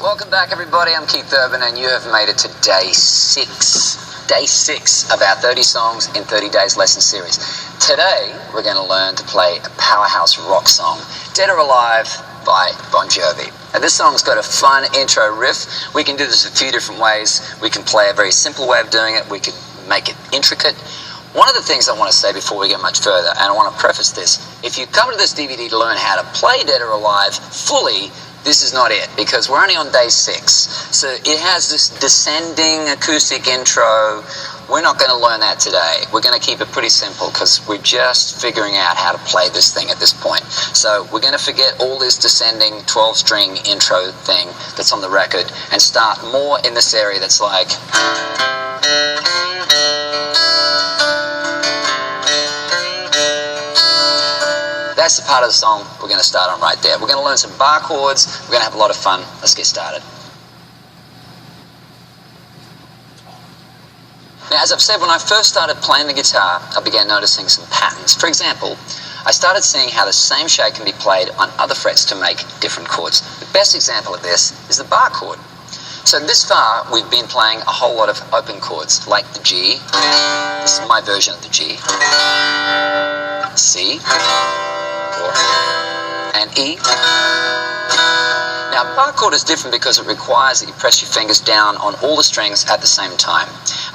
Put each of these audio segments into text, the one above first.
Welcome back, everybody. I'm Keith Urban, and you have made it to day 6. Day 6 of our 30 songs in 30 days lesson series. Today, we're going to learn to play a powerhouse rock song, Dead or Alive by Bon Jovi. Now, this song's got a fun intro riff. We can do this a few different ways. We can play a very simple way of doing it. We could make it intricate. One of the things I want to say before we get much further, and I want to preface this, if you come to this DVD to learn how to play Dead or Alive fully, this is not it, because we're only on day 6. So it has this descending acoustic intro. We're not going to learn that today. We're going to keep it pretty simple because we're just figuring out how to play this thing at this point. So we're going to forget all this descending 12-string intro thing that's on the record and start more in this area that's like... That's the part of the song we're going to start on right there. We're going to learn some bar chords. We're going to have a lot of fun. Let's get started. Now, as I've said, when I first started playing the guitar, I began noticing some patterns. For example, I started seeing how the same shape can be played on other frets to make different chords. The best example of this is the bar chord. So this far, we've been playing a whole lot of open chords, like the G. This is my version of the G. C. And E. Now, bar chord is different because it requires that you press your fingers down on all the strings at the same time.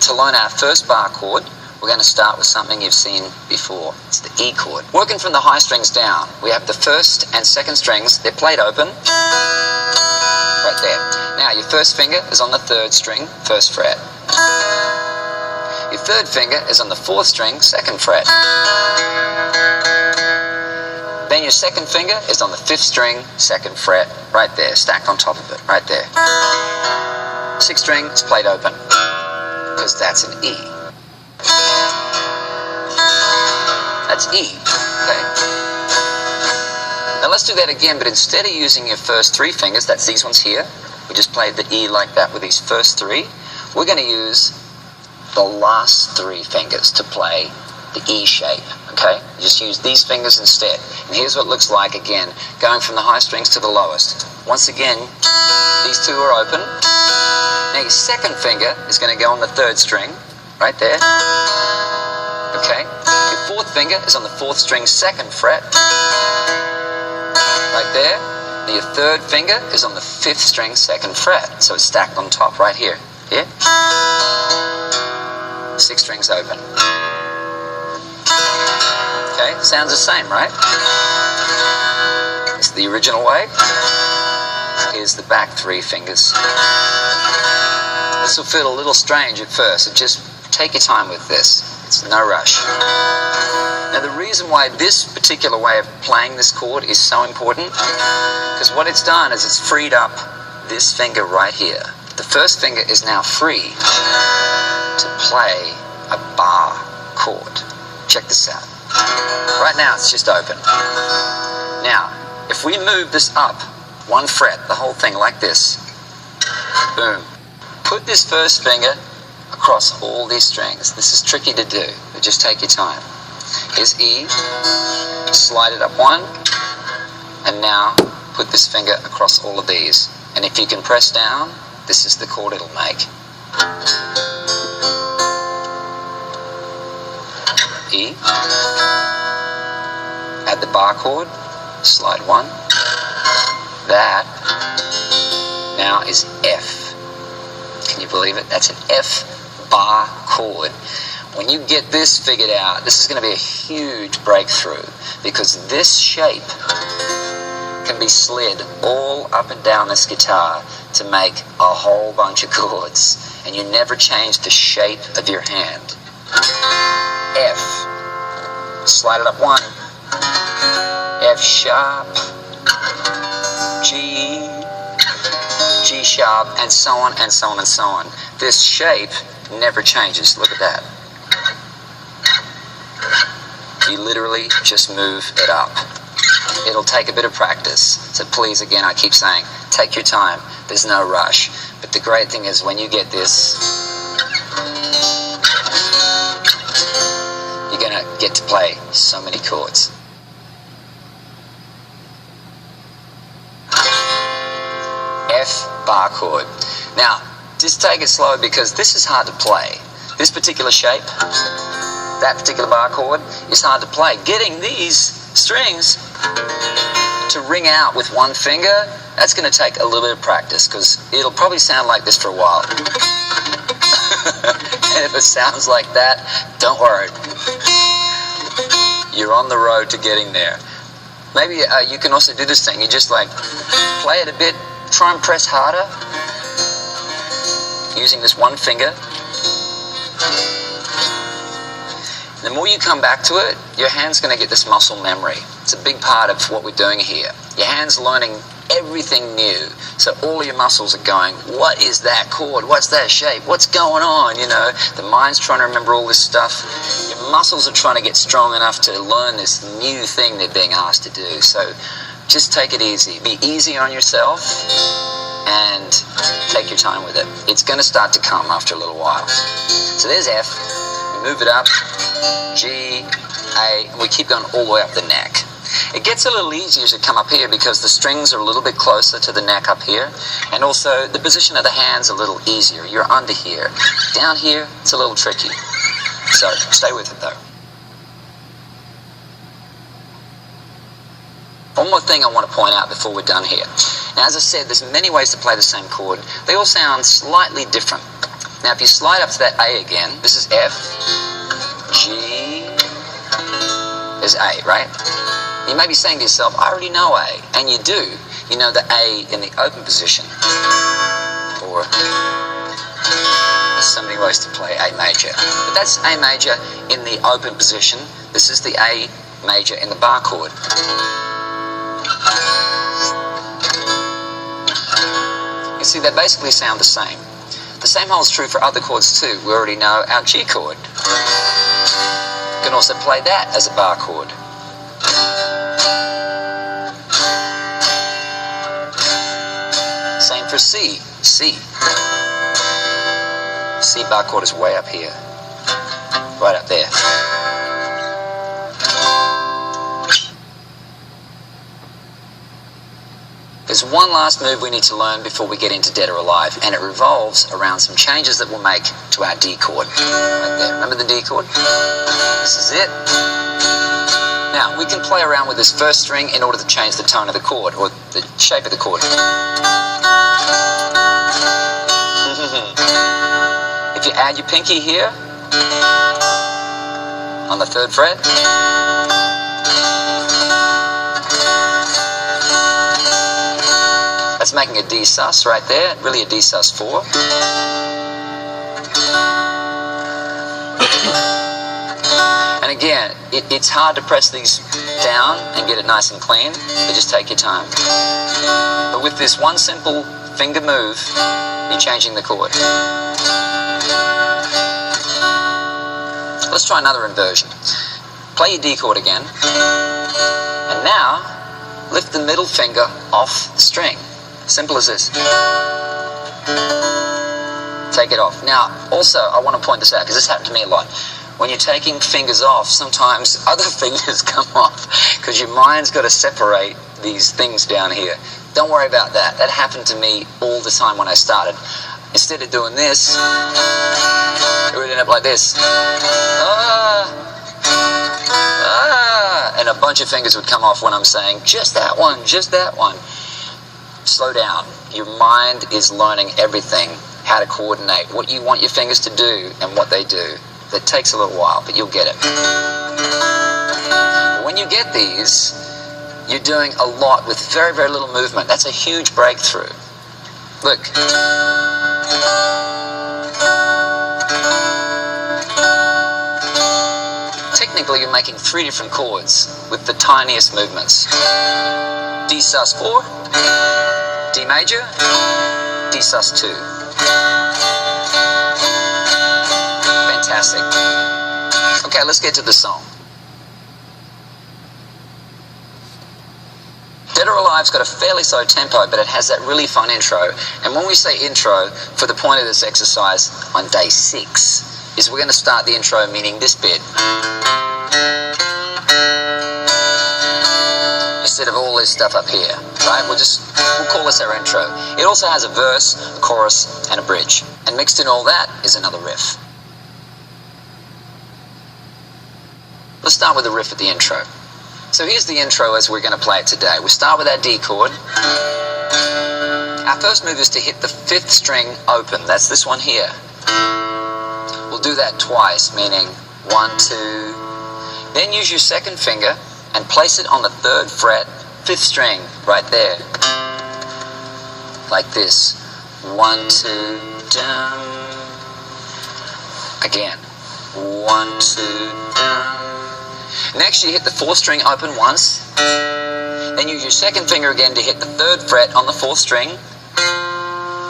To learn our first bar chord, we're going to start with something you've seen before. It's the E chord. Working from the high strings down, we have the first and second strings. They're played open. Right there. Now, your first finger is on the third string, first fret. Your third finger is on the fourth string, second fret. Then your second finger is on the fifth string, second fret, right there, stacked on top of it, right there. Sixth string is played open, because that's an E. That's E, okay? Now let's do that again, but instead of using your first 3 fingers, that's these ones here, we just played the E like that with these first 3, we're going to use the last 3 fingers to play the E shape, okay? Just use these fingers instead. And here's what it looks like again, going from the high strings to the lowest. Once again, these 2 are open. Now your second finger is going to go on the third string, right there. Okay? Your fourth finger is on the fourth string, second fret, right there. Now your third finger is on the fifth string, second fret. So it's stacked on top right here. Here. 6 strings open. Okay, sounds the same, right? It's the original way. Here's the back 3 fingers. This will feel a little strange at first, so just take your time with this. It's no rush. Now, the reason why this particular way of playing this chord is so important, because what it's done is it's freed up this finger right here. The first finger is now free to play a bar chord. Check this out. Right now it's just open. Now, if we move this up 1 fret, the whole thing like this, boom. Put this first finger across all these strings. This is tricky to do, but just take your time. Here's E, slide it up 1, and now put this finger across all of these. And if you can press down, this is the chord it'll make. E, add the bar chord, slide 1, that now is F. Can you believe it? That's an F bar chord. When you get this figured out, this is going to be a huge breakthrough, because this shape can be slid all up and down this guitar to make a whole bunch of chords, and you never change the shape of your hand. F, slide it up 1, F sharp, G, G sharp, and so on and so on and so on. This shape never changes. Look at that. You literally just move it up. It'll take a bit of practice. So please, again, I keep saying, take your time. There's no rush. But the great thing is when you get this, you're going to get to play so many chords. F bar chord. Now, just take it slow because this is hard to play. This particular shape, that particular bar chord, is hard to play. Getting these strings to ring out with one finger, that's going to take a little bit of practice because it'll probably sound like this for a while. And if it sounds like that, don't worry. You're on the road to getting there. Maybe you can also do this thing. You just like play it a bit, try and press harder using this one finger. The more you come back to it, your hand's going to get this muscle memory. It's a big part of what we're doing here. Your hand's learning everything new. So all your muscles are going, what is that chord? What's that shape? What's going on? You know, the mind's trying to remember all this stuff. Your muscles are trying to get strong enough to learn this new thing they're being asked to do. So just take it easy. Be easy on yourself and take your time with it. It's going to start to come after a little while. So there's F. We move it up. G, A, and we keep going all the way up the neck. It gets a little easier as you come up here because the strings are a little bit closer to the neck up here, and also the position of the hand's a little easier. You're under here. Down here, it's a little tricky. So stay with it though. One more thing I want to point out before we're done here. Now, as I said, there's many ways to play the same chord. They all sound slightly different. Now, if you slide up to that A again, this is F, G, is A, right? You may be saying to yourself, I already know A, and you do. You know the A in the open position. Or there's so many ways to play A major. But that's A major in the open position. This is the A major in the bar chord. You see, they basically sound the same. The same holds true for other chords too. We already know our G chord. You can also play that as a bar chord. Same for C. C. C bar chord is way up here. Right up there. There's one last move we need to learn before we get into Dead or Alive, and it revolves around some changes that we'll make to our D chord. Right there. Remember the D chord? This is it. Now, we can play around with this first string in order to change the tone of the chord, or the shape of the chord. If you add your pinky here, on the 3rd fret, that's making a D sus right there, really a D sus 4. And again, it's hard to press these down and get it nice and clean, but just take your time. But with this one simple finger move, you're changing the chord. Let's try another inversion. Play your D chord again, and now lift the middle finger off the string. Simple as this. Take it off. Now, also, I want to point this out because this happened to me a lot. When you're taking fingers off, sometimes other fingers come off because your mind's got to separate these things down here. Don't worry about that. That happened to me all the time when I started. Instead of doing this, it would end up like this. And a bunch of fingers would come off when I'm saying, just that one, just that one. Slow down. Your mind is learning everything, how to coordinate, what you want your fingers to do and what they do. That takes a little while, but you'll get it. When you get these, you're doing a lot with very, very little movement. That's a huge breakthrough. Look. Technically, you're making 3 different chords with the tiniest movements. D sus 4, D major, D sus 2. Fantastic. Okay, let's get to the song. Dead or Alive's got a fairly slow tempo, but it has that really fun intro. And when we say intro, for the point of this exercise on day 6, is we're going to start the intro meaning this bit. You instead of all this stuff up here, right? We'll call this our intro. It also has a verse, a chorus, and a bridge. And mixed in all that is another riff. Let's start with the riff at the intro. So here's the intro as we're going to play it today. We start with our D chord. Our first move is to hit the 5th string open. That's this one here. We'll do that twice, meaning 1, 2. Then use your 2nd finger and place it on the 3rd fret, 5th string, right there. Like this. 1, 2, down. Again. 1, 2, down. Next, you hit the 4th string open once. Then use your 2nd finger again to hit the 3rd fret on the 4th string.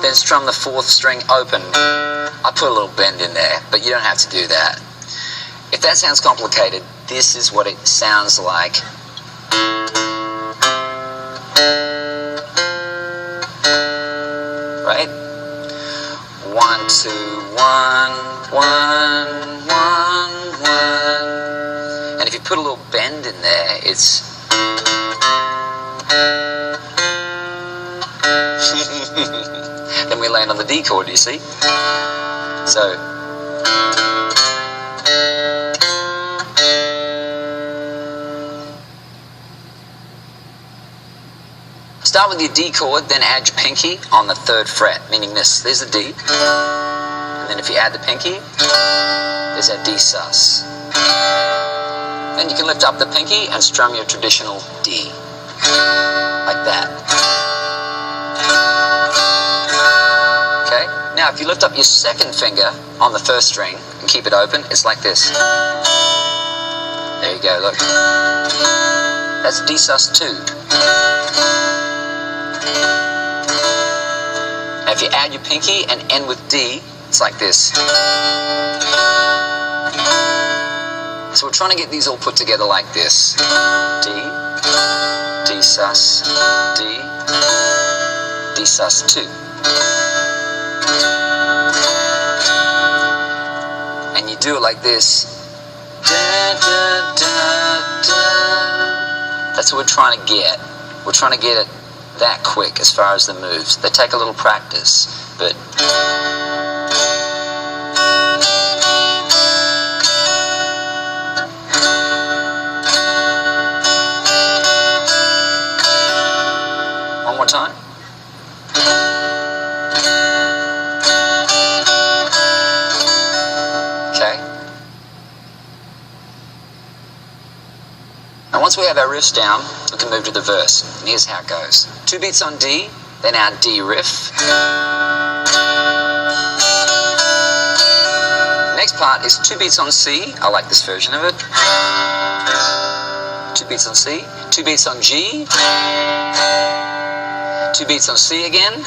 Then strum the 4th string open. I put a little bend in there, but you don't have to do that. If that sounds complicated, this is what it sounds like. Right? 1, 2, 1, 1, 1, 1. And if you put a little bend in there, it's... Then we land on the D chord, you see? So... Start with your D chord, then add your pinky on the 3rd fret, meaning this. There's a D. And then if you add the pinky, there's a D sus. Then you can lift up the pinky and strum your traditional D. Like that. Okay? Now if you lift up your 2nd finger on the 1st string and keep it open, it's like this. There you go, look. That's D sus 2. Now if you add your pinky and end with D, it's like this. So we're trying to get these all put together like this. D, D sus, D, D sus 2. And you do it like this. Da, da, da, da. That's what we're trying to get. We're trying to get it that quick as far as the moves. They take a little practice, but... One more time. Okay. Now once we have our riffs down, we can move to the verse. And here's how it goes. 2 beats on D, then our D riff. Next part is 2 beats on C. I like this version of it. 2 beats on C. 2 beats on G. 2 beats on C again, 2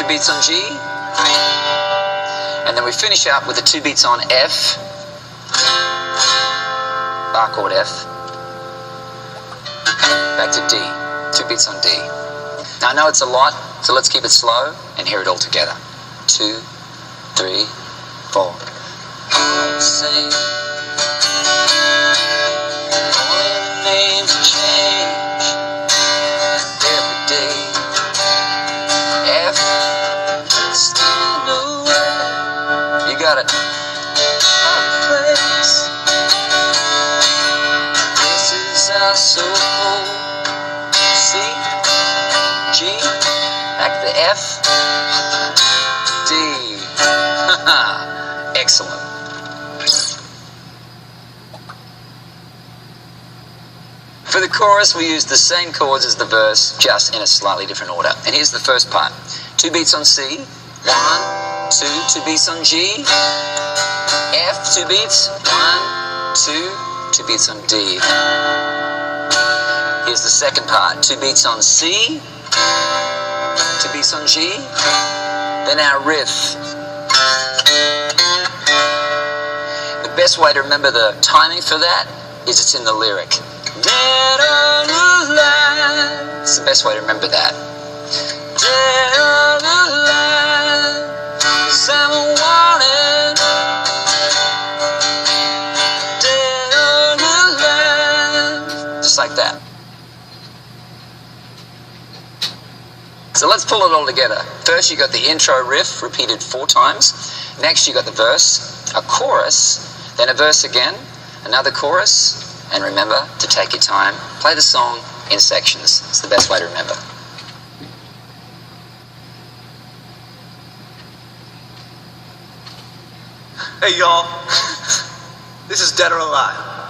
beats on G, and then we finish up with the 2 beats on F, bar chord F, back to D, 2 beats on D. Now I know it's a lot, so let's keep it slow and hear it all together. 2, 3, 4. Sing. Only the names change every day. F, stand away. You got it. Place. This is our soul. C, G, back to F, D. Excellent. For the chorus, we use the same chords as the verse, just in a slightly different order. And here's the first part. 2 beats on C, 1, 2, 2 beats on G, F, 2 beats, 1, 2, 2 beats on D. Here's the second part. 2 beats on C, 2 beats on G, then our riff. The best way to remember the timing for that is it's in the lyric. Dead or alive. It's the best way to remember that. Dead or alive, 'cause I'm wanted. Dead or alive. Just like that. So let's pull it all together. First you got the intro riff repeated 4 times. Next you got the verse, a chorus, then a verse again, another chorus, and remember to take your time. Play the song in sections. It's the best way to remember. Hey y'all, this is Dead or Alive.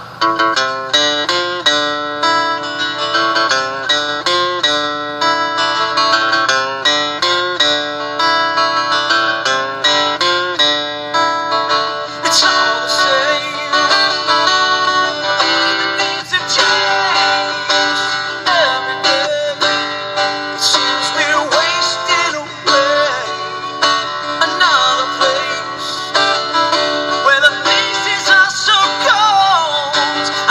It's all the same. The needs have changed every day. It seems we're wasting away. Another place where the faces are so cold.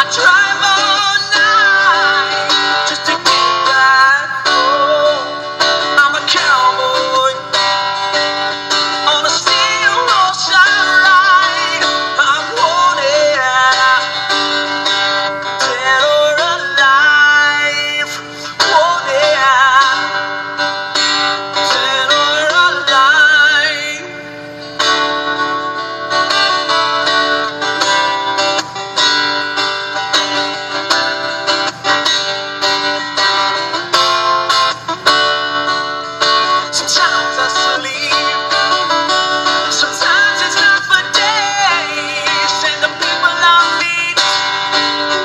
I drive all night just to get back home. I'm a cowboy on a steel horse I ride. I'm wanted, dead or alive. Wanted, dead or alive. Sometimes I sleep, sometimes it's not for days, and the people I meet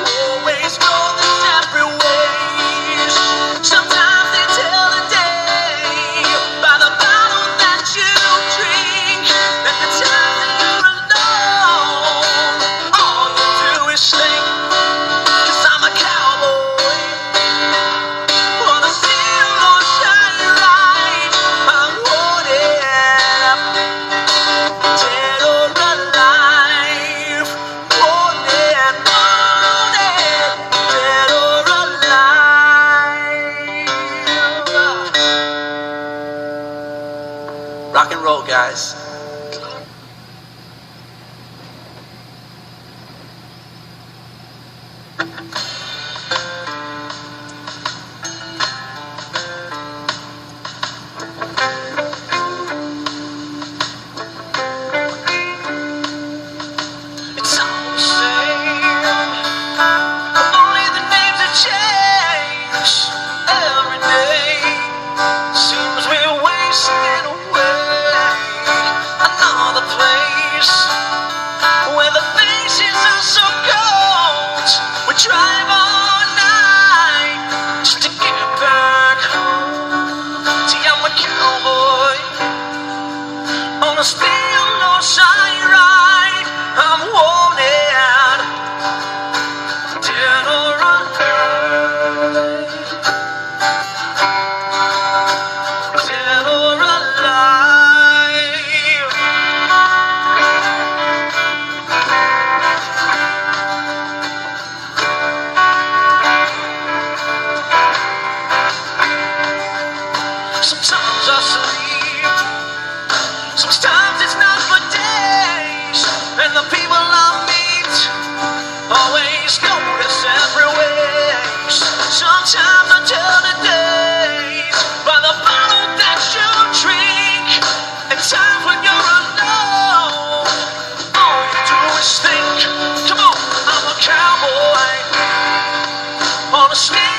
always go their separate ways. Sometimes they tell the day by the bottle that you drink, and the time that you're alone, all you do is think, 'cause I'm a cowboy on a steel horse I ride. I'm wanted, dead or alive. Wanted, wanted, dead or alive. Rock and roll, guys. It's all the same. Only the names have changed every day. Seems we're wasting away. Another place where the faces are so cold. We drive all night just to get back home. See, I'm a cowboy on a steel horse I ride. I'm wanted, dead or alive. Dead or alive. Sometimes I sleep, sometimes it's not for days, and the people I meet always go their separate ways. Sometimes I tell the days by the bottle that you drink, and times when you're alone, all you do is think. Come on, I'm a cowboy on a steel